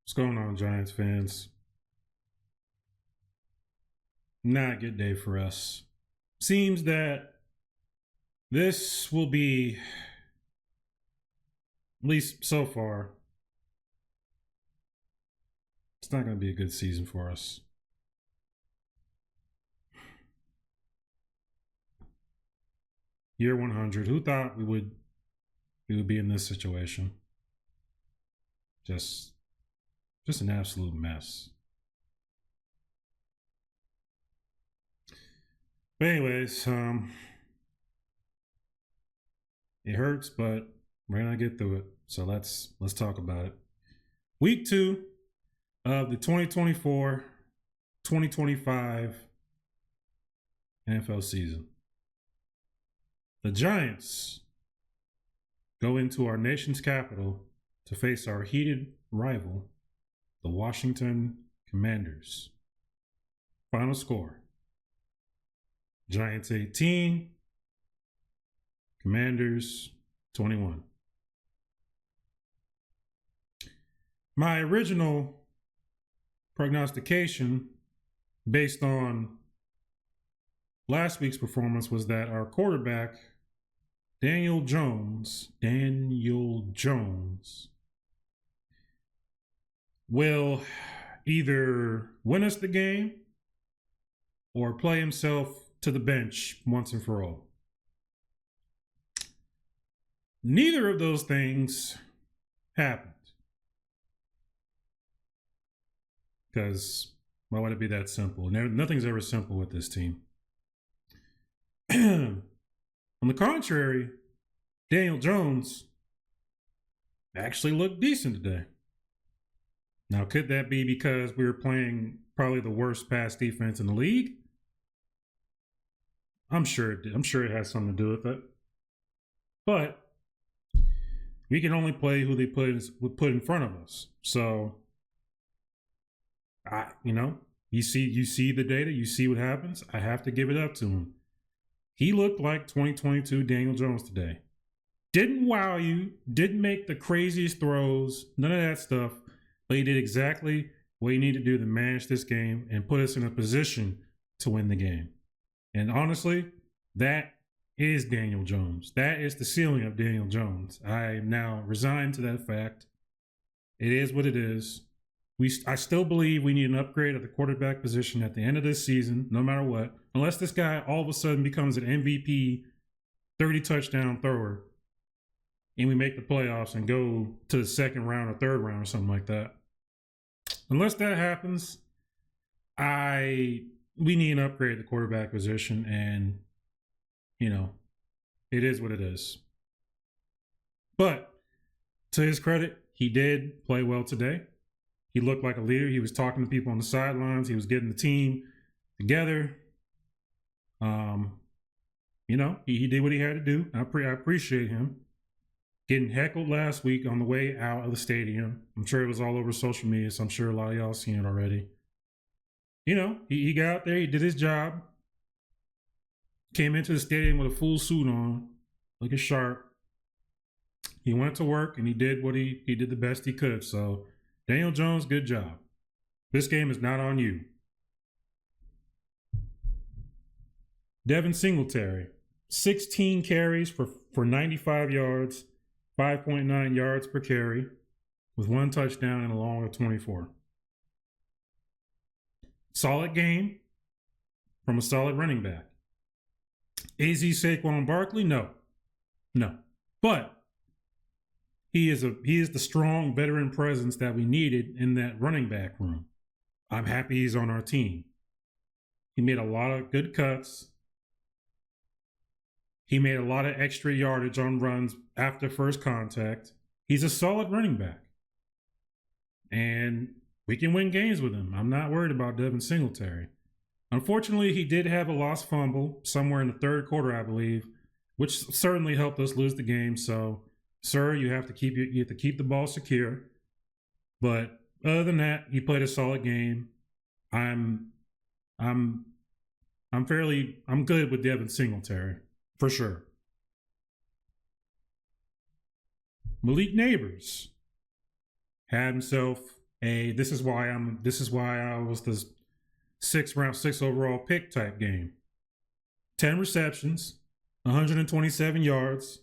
What's going on, Giants fans? Not a good day for us. Seems that this will be, at least so far, it's not going to be a good season for us. Year 100. Who thought we would be in this situation? Just an absolute mess. But anyways, it hurts, but we're gonna get through it. So let's talk about it. Week 2 of the 2024-2025 NFL season. The Giants go into our nation's capital to face our heated rival, the Washington Commanders. Final score: Giants 18, Commanders 21. My original prognostication based on last week's performance was that our quarterback, Daniel Jones, will either win us the game or play himself to the bench once and for all. Neither of those things happened. Because why would it be that simple? Nothing's ever simple with this team. On the contrary, Daniel Jones actually looked decent today. Now, could that be because we were playing probably the worst pass defense in the league? I'm sure it did. I'm sure it has something to do with it. But we can only play who they put in front of us. So, you see the data, you see what happens. I have to give it up to him. He looked like 2022 Daniel Jones today. Didn't wow you, didn't make the craziest throws, none of that stuff, but he did exactly what he needed to do to manage this game and put us in a position to win the game. And honestly, that is Daniel Jones. That is the ceiling of Daniel Jones. I am now resigned to that fact. It is what it is. I still believe we need an upgrade at the quarterback position at the end of this season, no matter what. Unless this guy all of a sudden becomes an MVP, 30 touchdown thrower, and we make the playoffs and go to the second round or third round or something like that. Unless that happens, we need an upgrade at the quarterback position, and it is what it is. But to his credit, he did play well today. He looked like a leader. He was talking to people on the sidelines. He was getting the team together. He did what he had to do. I appreciate him. Getting heckled last week on the way out of the stadium. I'm sure it was all over social media, so I'm sure a lot of y'all seen it already. He got out there. He did his job. Came into the stadium with a full suit on, looking sharp. He went to work and he did what he did the best he could. So, Daniel Jones, good job. This game is not on you. Devin Singletary, 16 carries for 95 yards, 5.9 yards per carry, with 1 touchdown and a long of 24. Solid game from a solid running back. AZ Saquon Barkley? No. But he is the strong veteran presence that we needed in that running back room. I'm happy he's on our team. He made a lot of good cuts. He made a lot of extra yardage on runs after first contact. He's a solid running back. And we can win games with him. I'm not worried about Devin Singletary. Unfortunately, he did have a lost fumble somewhere in the third quarter, I believe, which certainly helped us lose the game. So, sir, you have to keep the ball secure. But other than that, he played a solid game. I'm good with Devin Singletary, for sure. Malik Neighbors had himself this is why I was the round six overall pick type game. 10 receptions, 127 yards,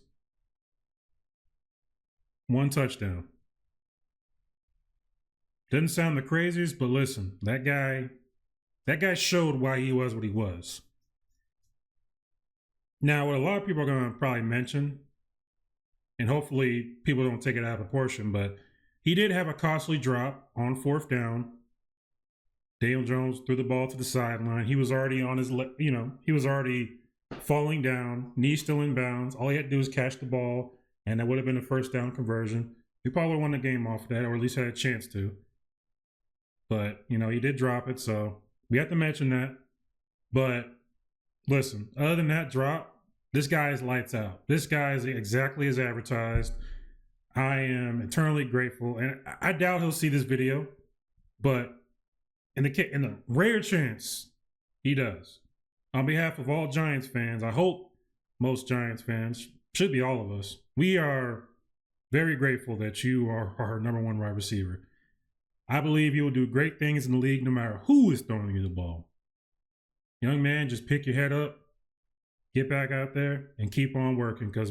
1 touchdown. Doesn't sound the craziest, but listen, that guy showed why he was what he was. Now, what a lot of people are going to probably mention, and hopefully people don't take it out of proportion, but he did have a costly drop on 4th down. Daniel Jones threw the ball to the sideline. He was already on his, he was already falling down, knee still in bounds. All he had to do was catch the ball, and that would have been a 1st down conversion. We probably would have won the game off of that, or at least had a chance to. But, he did drop it, so we have to mention that. But listen, other than that drop, this guy is lights out. This guy is exactly as advertised. I am eternally grateful, and I doubt he'll see this video, but in the rare chance he does, on behalf of all Giants fans, I hope most Giants fans, should be all of us, we are very grateful that you are our number 1 wide receiver. I believe you will do great things in the league no matter who is throwing you the ball. Young man, just pick your head up, get back out there, and keep on working, because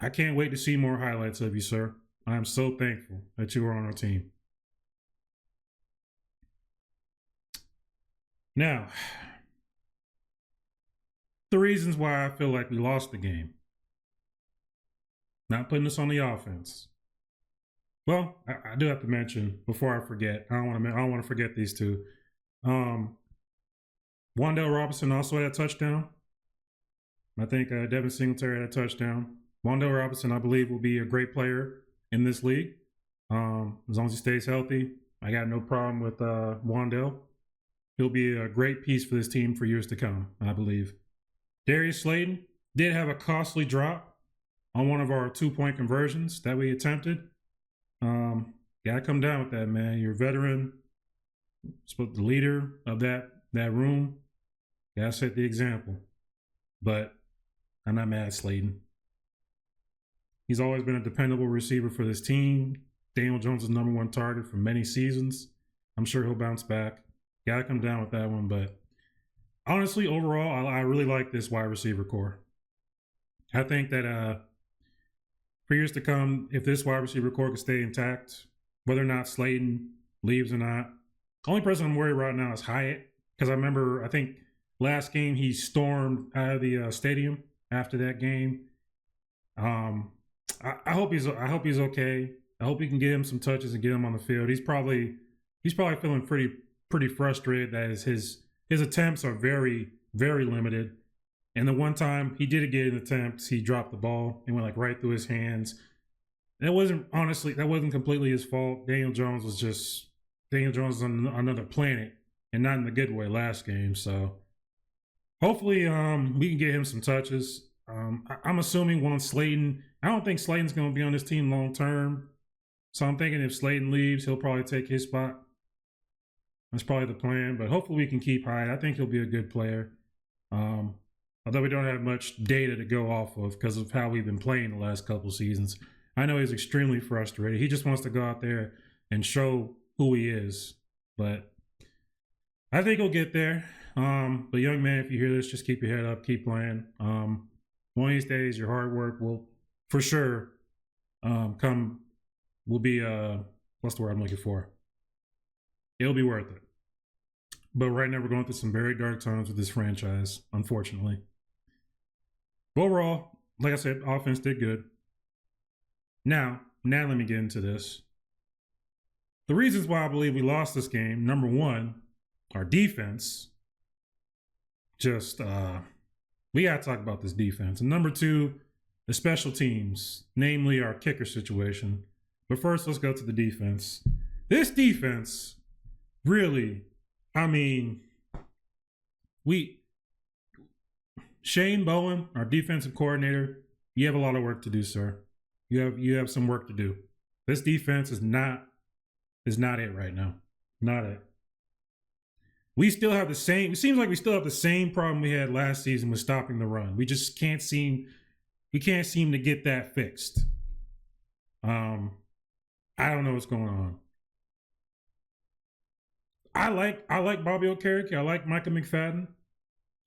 I can't wait to see more highlights of you, sir. I am so thankful that you are on our team. Now, the reasons why I feel like we lost the game. Not putting this on the offense. Well, I do have to mention before I forget. I don't want to forget these two. Wan'Dale Robinson also had a touchdown. I think Devin Singletary had a touchdown. Wan'Dale Robinson, I believe, will be a great player in this league. As long as he stays healthy, I got no problem with Wan'Dale. He'll be a great piece for this team for years to come, I believe. Darius Slayton did have a costly drop on one of our 2-point conversions that we attempted. Gotta come down with that, man. You're a veteran, the leader of that room. Gotta set the example. But I'm not mad at Slayton. He's always been a dependable receiver for this team. Daniel Jones is number 1 target for many seasons. I'm sure he'll bounce back. Gotta come down with that one. But honestly, overall, I really like this wide receiver core. I think that for years to come, if this wide receiver core can stay intact, whether or not Slayton leaves or not, the only person I'm worried right now is Hyatt, because I think last game he stormed out of the stadium after that game. I hope he's okay. I hope we can get him some touches and get him on the field. He's probably feeling pretty frustrated that his attempts are very, very limited. And the one time he did get an attempt, he dropped the ball and went right through his hands. That wasn't completely his fault. Daniel Jones was on another planet, and not in the good way last game. So hopefully we can get him some touches. I'm assuming once Slayton, I don't think Slayton's going to be on this team long term. So I'm thinking if Slayton leaves, he'll probably take his spot. That's probably the plan. But hopefully we can keep Hyde. I think he'll be a good player. Although we don't have much data to go off of because of how we've been playing the last couple seasons. I know he's extremely frustrated. He just wants to go out there and show who he is. But I think he'll get there. But young man, if you hear this, just keep your head up, keep playing. One of these days, your hard work will, for sure, will be, what's the word I'm looking for? It'll be worth it. But right now, we're going through some very dark times with this franchise, unfortunately. But overall, like I said, offense did good. Now let me get into this. The reasons why I believe we lost this game, number one, our defense. Just, we got to talk about this defense. And number two, the special teams, namely our kicker situation. But first, let's go to the defense. This defense, really, Shane Bowen, our defensive coordinator, you have a lot of work to do, sir. You have some work to do. This defense is not it right now. Not it. It seems like we still have the same problem we had last season with stopping the run. We just can't seem to get that fixed. I don't know what's going on. I like Bobby Okereke. I like Micah McFadden.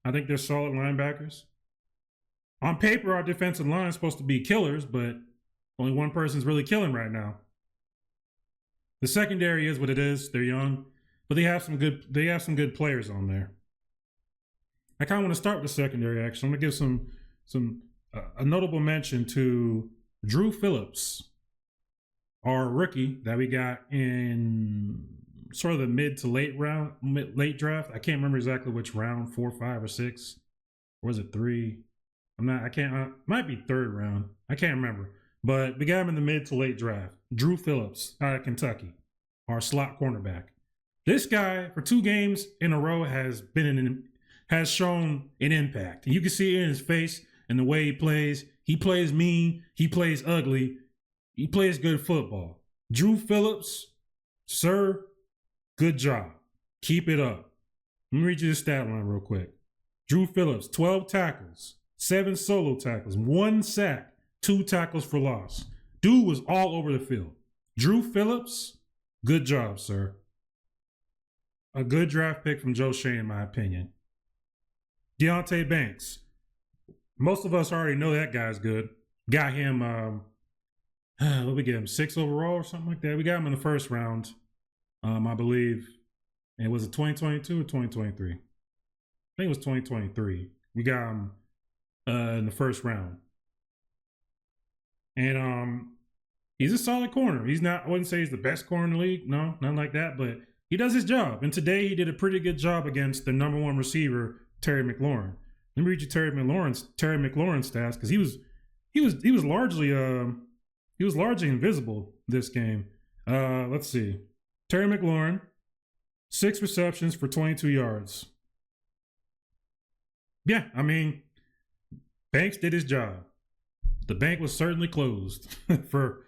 I think they're solid linebackers. On paper, our defensive line is supposed to be killers, but only one person's really killing right now. The secondary is what it is. They're young, but they have some good players on there. I kind of want to start with the secondary. Actually, I'm gonna give a notable mention to Drew Phillips, our rookie that we got in sort of the mid to late draft. I can't remember exactly which round, 4, 5, or 6, or was it 3? Might be 3rd round. I can't remember. But we got him in the mid to late draft. Drew Phillips out of Kentucky, our slot cornerback. This guy, for 2 games in a row, has shown an impact. And you can see it in his face and the way he plays. He plays mean. He plays ugly. He plays good football. Drew Phillips, sir, good job. Keep it up. Let me read you the stat line real quick. Drew Phillips, 12 tackles, 7 solo tackles, 1 sack, 2 tackles for loss. Dude was all over the field. Drew Phillips, good job, sir. A good draft pick from Joe Shea, in my opinion. Deonte Banks. Most of us already know that guy's good. Got him, what did we get him, 6 overall or something like that? We got him in the 1st round, I believe. And was it 2022 or 2023? I think it was 2023. We got him in the 1st round. And he's a solid corner. He's not, I wouldn't say he's the best corner in the league. No, nothing like that. But he does his job. And today he did a pretty good job against the number 1 receiver, Terry McLaurin. Let me read you Terry McLaurin's stats, because he was largely invisible this game. Let's see. Terry McLaurin, 6 receptions for 22 yards. Yeah, I mean, Banks did his job. The bank was certainly closed for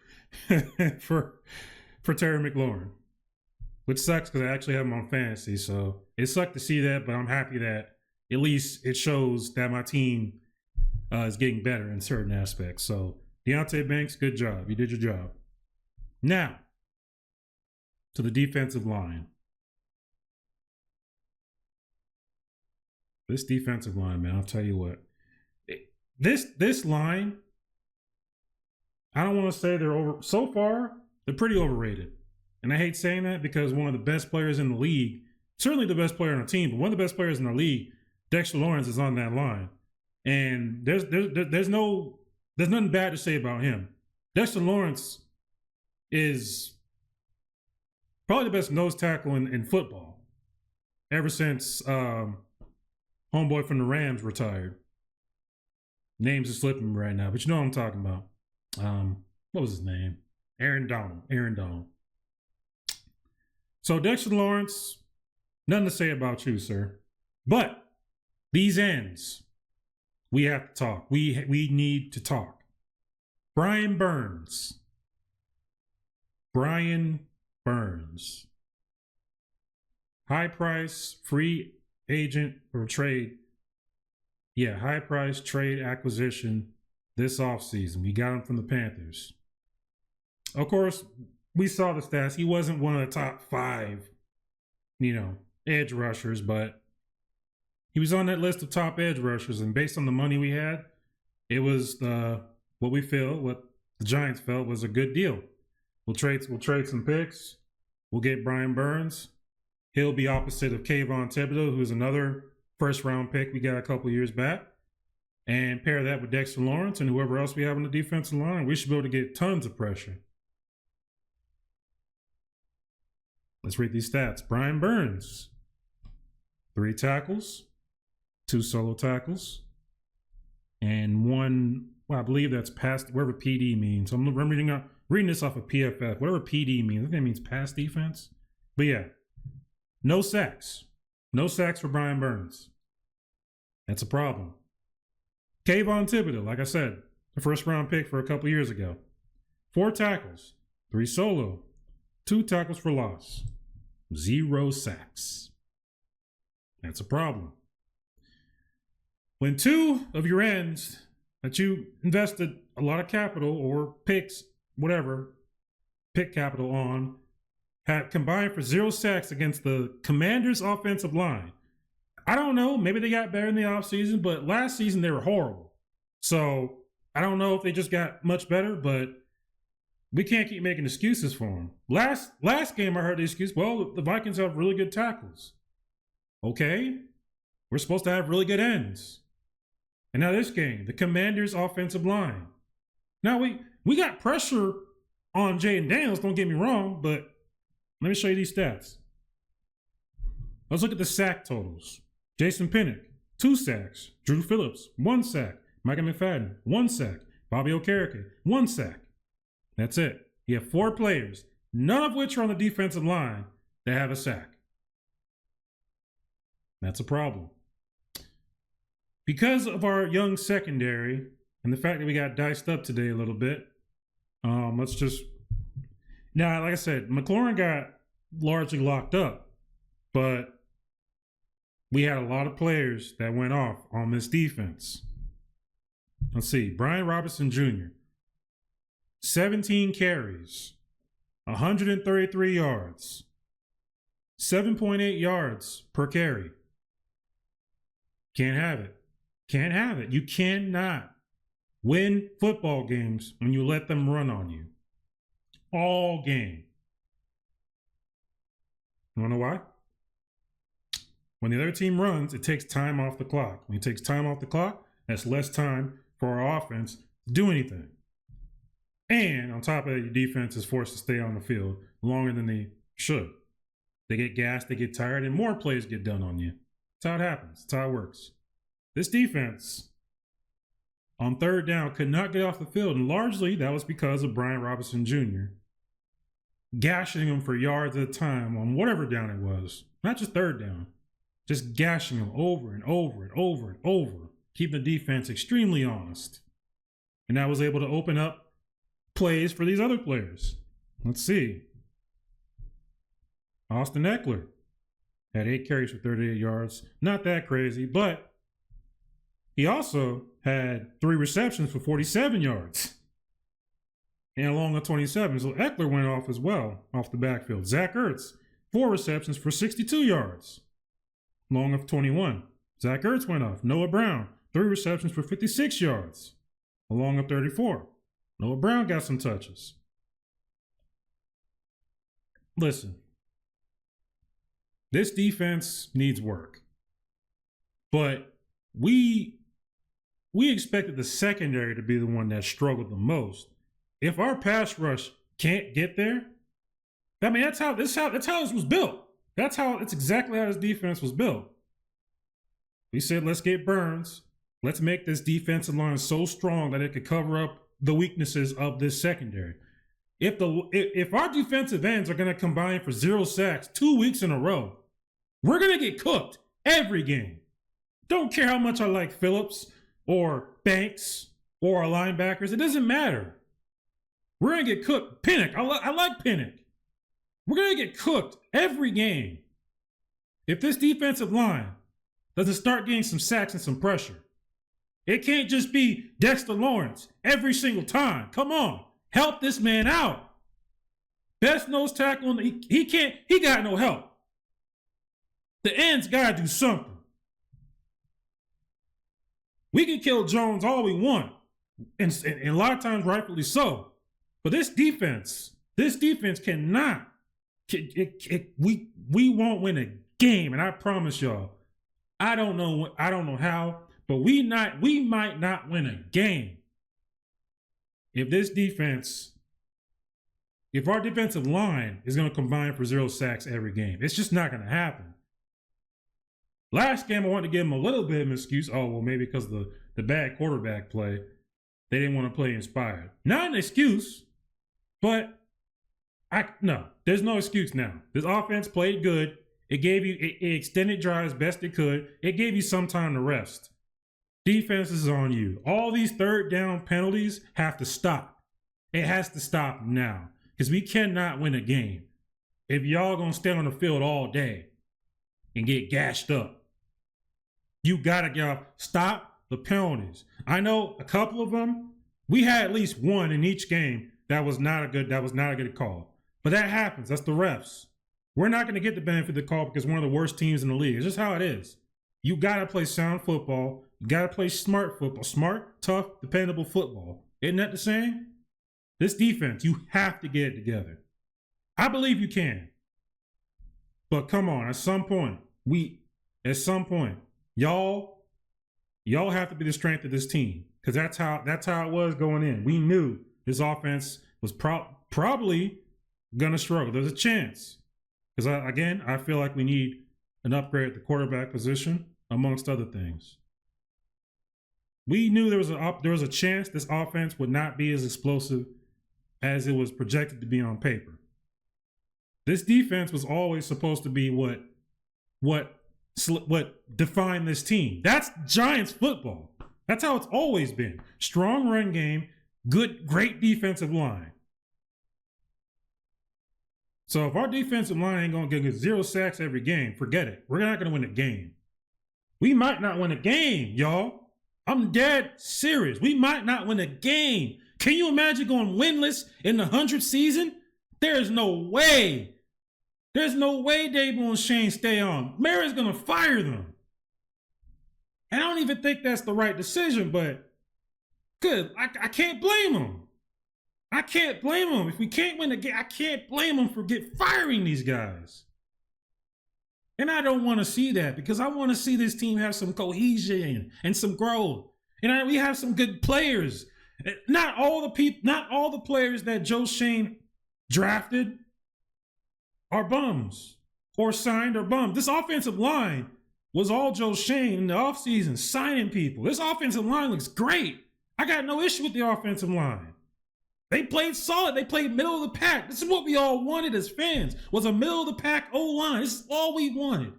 Terry McLaurin, which sucks because I actually have him on fantasy. So it sucked to see that, but I'm happy that at least it shows that my team is getting better in certain aspects. So Deonte Banks, good job. You did your job. Now, to the defensive line. This defensive line, man, I'll tell you what. This line, I don't want to say they're over. So far, they're pretty overrated. And I hate saying that because one of the best players in the league, certainly the best player on the team, but one of the best players in the league, Dexter Lawrence, is on that line. And there's nothing bad to say about him. Dexter Lawrence is probably the best nose tackle in football ever since homeboy from the Rams retired. Names are slipping me right now, but you know what I'm talking about. What was his name? Aaron Donald. So Dexter Lawrence, nothing to say about you, sir. But these ends, we have to talk. We need to talk. Brian Burns. High price, free agent or trade. Yeah, high price trade acquisition this offseason. We got him from the Panthers. Of course, we saw the stats. He wasn't one of the top 5, edge rushers, but he was on that list of top edge rushers. And based on the money we had, it was what the Giants felt was a good deal. We'll trade some picks. We'll get Brian Burns. He'll be opposite of Kayvon Thibodeau, who's another 1st round pick we got a couple years back. And pair that with Dexter Lawrence and whoever else we have on the defensive line, we should be able to get tons of pressure. Let's read these stats. Brian Burns, 3 tackles, 2 solo tackles, and 1, I believe that's past, whatever PD means. I'm reading this off of PFF. Whatever PD means, I think that means pass defense. But yeah, no sacks. No sacks for Brian Burns. That's a problem. Kayvon Thibodeau, like I said, the 1st round pick for a couple years ago. 4 tackles, 3 solo, 2 tackles for loss, 0 sacks. That's a problem. When 2 of your ends that you invested a lot of capital or picks pick capital on, had combined for 0 sacks against the Commanders' offensive line. I don't know. Maybe they got better in the offseason, but last season they were horrible. So I don't know if they just got much better, but we can't keep making excuses for them. Last game I heard the excuse, well, the Vikings have really good tackles. Okay. We're supposed to have really good ends. And now this game, the Commanders' offensive line. Now we got pressure on Jaden Daniels, don't get me wrong, but let me show you these stats. Let's look at the sack totals. Jason Pinnock, 2 sacks. Drew Phillips, 1 sack. Micah McFadden, 1 sack. Bobby Okereke, 1 sack. That's it. You have 4 players, none of which are on the defensive line, that have a sack. That's a problem. Because of our young secondary and the fact that we got diced up today a little bit, let's just... Now, like I said, McLaurin got largely locked up, but we had a lot of players that went off on this defense. Let's see. Brian Robinson Jr., 17 carries, 133 yards, 7.8 yards per carry. Can't have it. Can't have it. You cannot win football games when you let them run on you. All game. You wanna know why? When the other team runs, it takes time off the clock. When it takes time off the clock, that's less time for our offense to do anything. And on top of that, your defense is forced to stay on the field longer than they should. They get gassed, they get tired, and more plays get done on you. That's how it happens. That's how it works. This defense, on 3rd down, could not get off the field, and largely that was because of Brian Robinson Jr. gashing him for yards at a time on whatever down it was. Not just 3rd down. Just gashing him over and over and over and over, keeping the defense extremely honest. And that was able to open up plays for these other players. Let's see. Austin Eckler had 8 carries for 38 yards. Not that crazy, but he also had 3 receptions for 47 yards. And along the 27. So Eckler went off as well, off the backfield. Zach Ertz, 4 receptions for 62 yards. Long of 21. Zach Ertz went off. Noah Brown, 3 receptions for 56 yards. Along of 34. Noah Brown got some touches. Listen. This defense needs work. But we expected the secondary to be the one that struggled the most. If our pass rush can't get there, I mean, that's how this was built. That's exactly how this defense was built. We said, let's get Burns. Let's make this defensive line so strong that it could cover up the weaknesses of this secondary. If our defensive ends are going to combine for 0 sacks 2 weeks in a row, we're going to get cooked every game. Don't care how much I like Phillips or Banks or our linebackers. It doesn't matter. We're going to get cooked. Pinnock, I like Pinnock. We're going to get cooked every game. If this defensive line doesn't start getting some sacks and some pressure, it can't just be Dexter Lawrence every single time. Come on, help this man out. Best nose tackle, he got no help. The ends got to do something. We can kill Jones all we want, and a lot of times rightfully so. But this defense cannot. We won't win a game, and I promise y'all. I don't know how, but we might not win a game if our defensive line is going to combine for 0 sacks every game. It's just not going to happen. Last game, I wanted to give them a little bit of an excuse. Oh, well, maybe because of the bad quarterback play, they didn't want to play inspired. Not an excuse, but no, there's no excuse now. This offense played good. It gave you, it extended drives best it could. It gave you some time to rest. Defense is on you. All these 3rd down penalties have to stop. It has to stop now because we cannot win a game if y'all gonna stay on the field all day and get gashed up. You gotta get off. Stop the penalties. I know a couple of them. We had at least one in each game that was not a good call. But that happens. That's the refs. We're not going to get the benefit of the call because we're one of the worst teams in the league. It's just how it is. You got to play sound football. You got to play smart football. Smart, tough, dependable football. Isn't that the saying? This defense, you have to get it together. I believe you can. But come on, at some point, y'all have to be the strength of this team. Because that's how it was going in. We knew this offense was probably going to struggle. There's a chance. Because, I feel like we need an upgrade at the quarterback position, amongst other things. We knew there was a chance this offense would not be as explosive as it was projected to be on paper. This defense was always supposed to be what defined this team. That's Giants football. That's how it's always been. Strong run game, great defensive line. So if our defensive line ain't going to get 0 sacks every game, forget it. We're not going to win a game. We might not win a game, y'all. I'm dead serious. We might not win a game. Can you imagine going winless in the 100th season? There's no way. There's no way Dable and Shane stay on. Mary's going to fire them. And I don't even think that's the right decision, but good. I can't blame them. I can't blame them. If we can't win a game, I can't blame them for firing these guys. And I don't want to see that because I want to see this team have some cohesion and some growth. And we have some good players. Not all the players that Joe Shane drafted are bums or signed or bums. This offensive line was all Joe Shane in the offseason signing people. This offensive line looks great. I got no issue with the offensive line. They played solid. They played middle of the pack. This is what we all wanted as fans, was a middle of the pack O-line. This is all we wanted.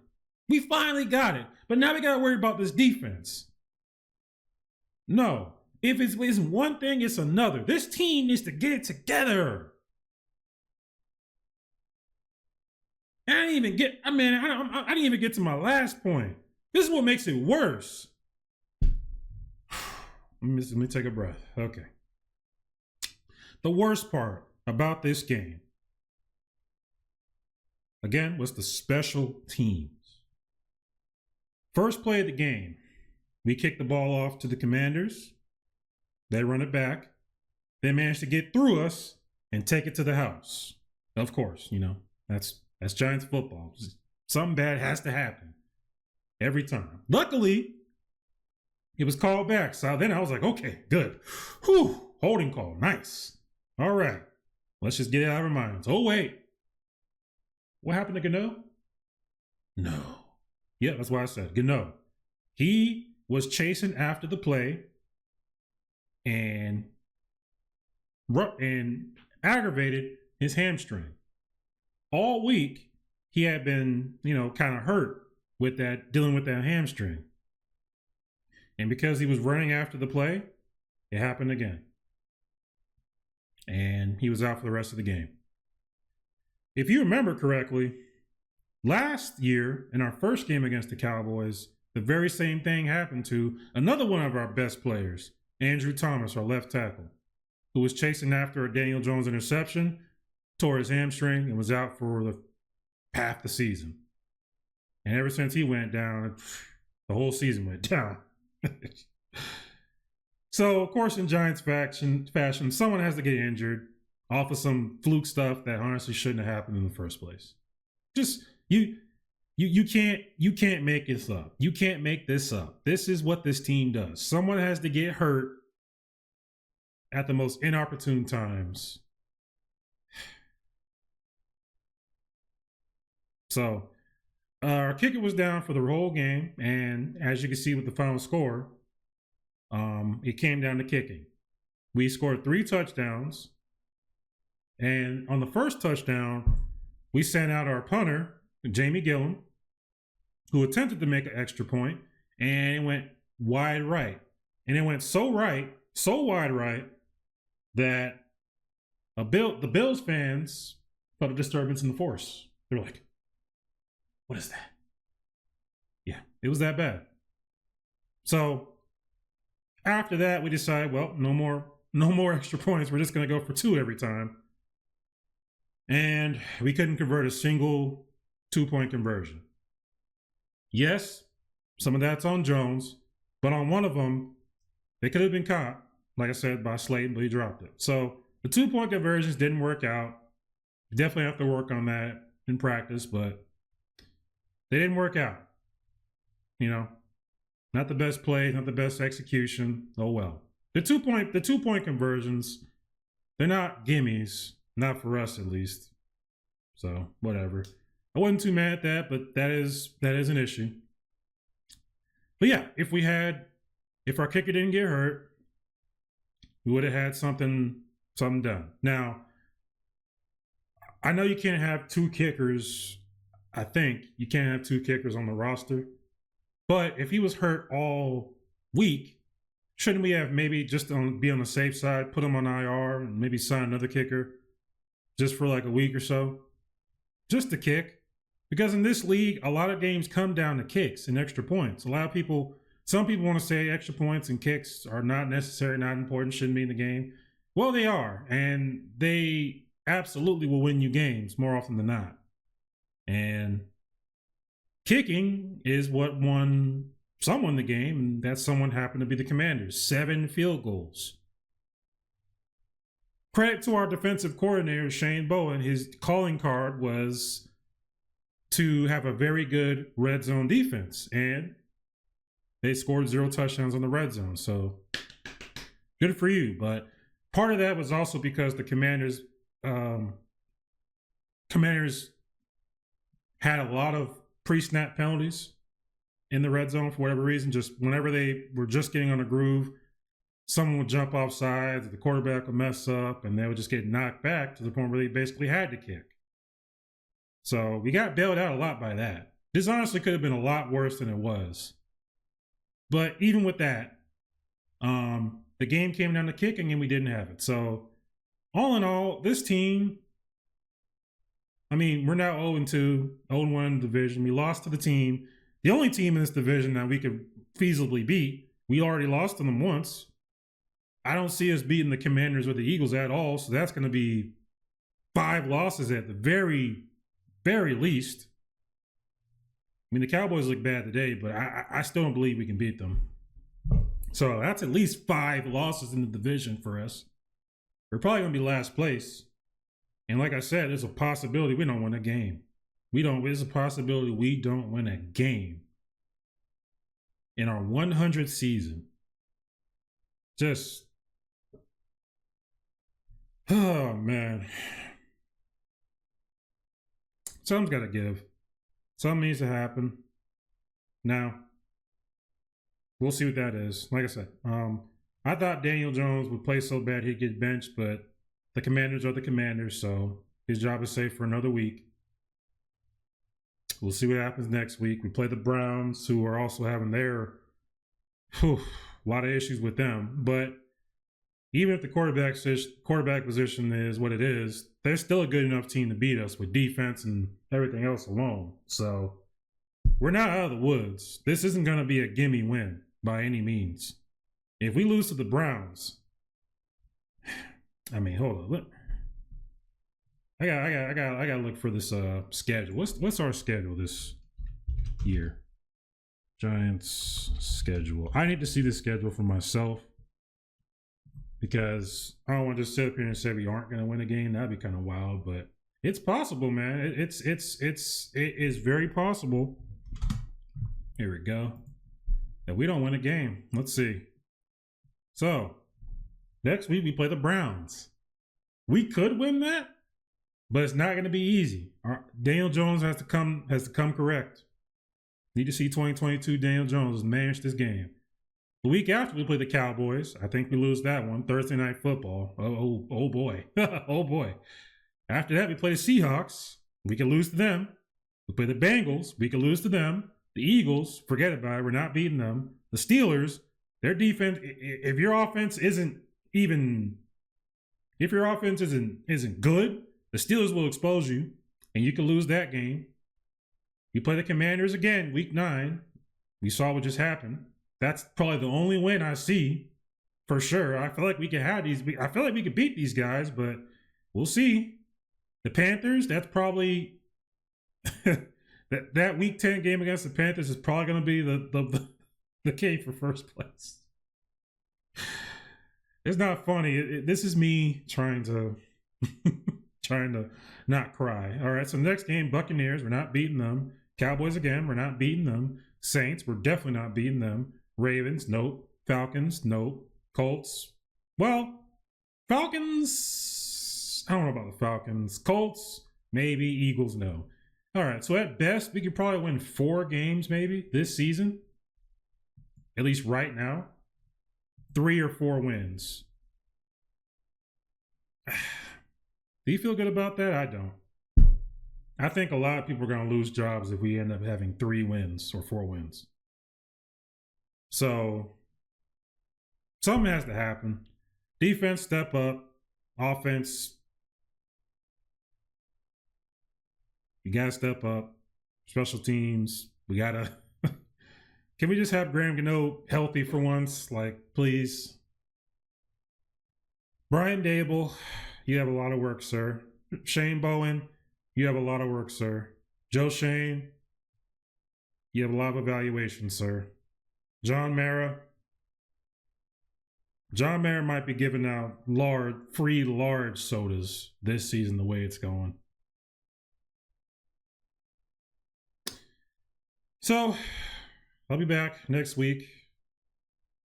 We finally got it. But now we got to worry about this defense. No. If it's one thing, it's another. This team needs to get it together. I didn't even get to my last point. This is what makes it worse. Let me take a breath. Okay. The worst part about this game, again, was the special teams. First play of the game, we kick the ball off to the Commanders. They run it back. They manage to get through us and take it to the house. Of course, that's Giants football. Something bad has to happen every time. Luckily, it was called back. So then I was like, okay, good. Whew, holding call, nice. All right, let's just get it out of our minds. Oh, wait. What happened to Gano? No. Yeah, that's why I said Gano. He was chasing after the play and aggravated his hamstring. All week, he had been, kind of hurt with dealing with that hamstring. And because he was running after the play, it happened again. And he was out for the rest of the game. If you remember correctly, last year in our first game against the Cowboys, the very same thing happened to another one of our best players, Andrew Thomas, our left tackle, who was chasing after a Daniel Jones interception, tore his hamstring, and was out for half the season. And ever since he went down, the whole season went down. So, of course, in Giants fashion, someone has to get injured off of some fluke stuff that honestly shouldn't have happened in the first place. Just you can't make this up. You can't make this up. This is what this team does. Someone has to get hurt at the most inopportune times. So, our kicker was down for the whole game, and as you can see with the final score, it came down to kicking. We scored 3 touchdowns, and on the first touchdown, we sent out our punter, Jamie Gillum, who attempted to make an extra point, and it went wide right. And it went so wide right, that the Bills fans felt a disturbance in the force. They were like, what is that? Yeah, it was that bad. So after that, we decided, well, no more no more extra points. We're just going to go for 2 every time. And we couldn't convert a single 2-point conversion. Yes, some of that's on Jones, but on one of them, they could have been caught, like I said, by Slayton, but he dropped it. So the 2-point conversions didn't work out. Definitely have to work on that in practice, but they didn't work out. You know, not the best play, not the best execution. Oh well. The 2-point conversions, they're not gimmies, not for us at least. So whatever. I wasn't too mad at that, but that is an issue. But yeah, if our kicker didn't get hurt, we would have had something done. Now, I know you can't have 2 kickers. I think you can't have 2 kickers on the roster. But if he was hurt all week, shouldn't we have maybe just be on the safe side, put him on IR, and maybe sign another kicker just for like a week or so? Just to kick. Because in this league, a lot of games come down to kicks and extra points. Some people want to say extra points and kicks are not necessary, not important, shouldn't be in the game. Well, they are. And they absolutely will win you games more often than not. And kicking is what won someone the game, and that someone happened to be the Commanders. 7 field goals. Credit to our defensive coordinator, Shane Bowen. His calling card was to have a very good red zone defense, and they scored 0 touchdowns on the red zone. So good for you. But part of that was also because the Commanders had a lot of pre-snap penalties in the red zone for whatever reason. Just whenever they were just getting on a groove, someone would jump off sides, the quarterback would mess up, and they would just get knocked back to the point where they basically had to kick. So we got bailed out a lot by that. This honestly could have been a lot worse than it was. But even with that, the game came down to kicking and we didn't have it. So all in all, this team, I mean, we're now 0-2, 0-1 in the division. We lost to the team, the only team in this division that we could feasibly beat. We already lost to them once. I don't see us beating the Commanders or the Eagles at all. So that's going to be 5 losses at the very least. I mean, the Cowboys look bad today, but I still don't believe we can beat them. So that's at least 5 losses in the division for us. We're probably going to be last place. And like I said, there's a possibility we don't win a game. There's a possibility we don't win a game in our 100th season. Just, oh man. Something's got to give. Something needs to happen. Now, we'll see what that is. Like I said, I thought Daniel Jones would play so bad he'd get benched, but the Commanders are the Commanders, so his job is safe for another week. We'll see what happens next week. We play the Browns, who are also having a lot of issues with them. But even if the quarterback position is what it is, they're still a good enough team to beat us with defense and everything else alone. So we're not out of the woods. This isn't going to be a gimme win by any means. If we lose to the Browns, I mean, hold on. Look. I gotta look for this schedule. What's our schedule this year? Giants schedule. I need to see the schedule for myself because I don't want to just sit up here and say we aren't going to win a game. That'd be kind of wild, but it's possible, man. It is very possible. Here we go. That we don't win a game. Let's see. So next week we play the Browns. We could win that, but it's not going to be easy. Daniel Jones has to come correct. Need to see 2022 Daniel Jones manage this game. The week after we play the Cowboys, I think we lose that one. Thursday Night Football. Oh boy. Oh boy. After that, we play the Seahawks. We can lose to them. We play the Bengals. We can lose to them. The Eagles, forget about it. We're not beating them. The Steelers, their defense, if your offense isn't good, the Steelers will expose you, and you can lose that game. We play the Commanders again, week 9. We saw what just happened. That's probably the only win I see for sure. I feel like we could have these. I feel like we could beat these guys, but we'll see. The Panthers, that's probably that Week 10 game against the Panthers is probably going to be the game for first place. It's not funny. This is me trying to not cry. All right, so next game, Buccaneers, we're not beating them. Cowboys again, we're not beating them. Saints, we're definitely not beating them. Ravens, nope. Falcons, nope. Colts, well, Falcons, I don't know about the Falcons. Colts, maybe. Eagles, no. All right, so at best, we could probably win 4 games maybe this season. At least right now. 3 or 4 wins. Do you feel good about that? I don't. I think a lot of people are going to lose jobs if we end up having 3 wins or 4 wins. So, something has to happen. Defense, step up. Offense, you got to step up. Special teams, we got to. Can we just have Graham Gano healthy for once? Like, please. Brian Dable, you have a lot of work, sir. Shane Bowen, you have a lot of work, sir. Joe Shane, you have a lot of evaluation, sir. John Mara might be giving out free large sodas this season the way it's going. So, I'll be back next week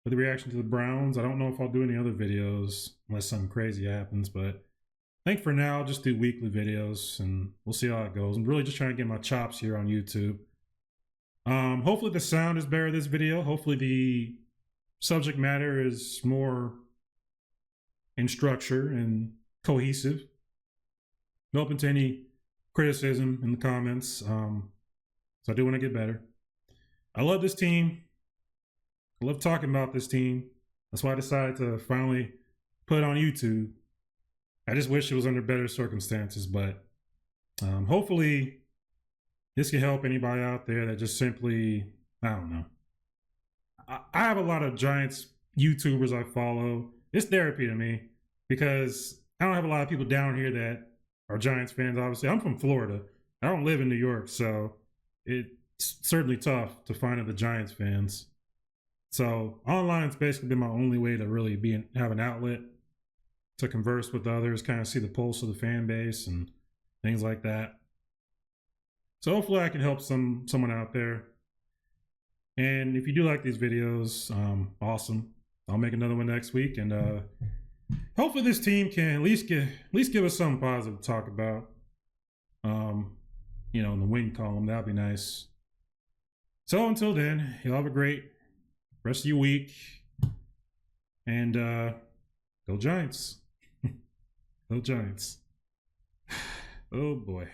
with a reaction to the Browns. I don't know if I'll do any other videos unless something crazy happens, but I think for now, I'll just do weekly videos and we'll see how it goes. I'm really just trying to get my chops here on YouTube. Hopefully the sound is better this video. Hopefully the subject matter is more in structure and cohesive. I'm open to any criticism in the comments. So I do want to get better. I love this team. I love talking about this team. That's why I decided to finally put it on YouTube. I just wish it was under better circumstances, but hopefully this can help anybody out there that just simply, I don't know. I have a lot of Giants YouTubers I follow. It's therapy to me because I don't have a lot of people down here that are Giants fans, obviously. I'm from Florida. I don't live in New York, so it's certainly tough to find other Giants fans. So online's basically been my only way to really have an outlet to converse with others, kind of see the pulse of the fan base and things like that. So hopefully I can help someone out there. And if you do like these videos, awesome. I'll make another one next week, and hopefully this team can at least give us something positive to talk about. In the win column, that'd be nice. So until then, you'll have a great rest of your week, and go Giants. Go Giants. Oh boy.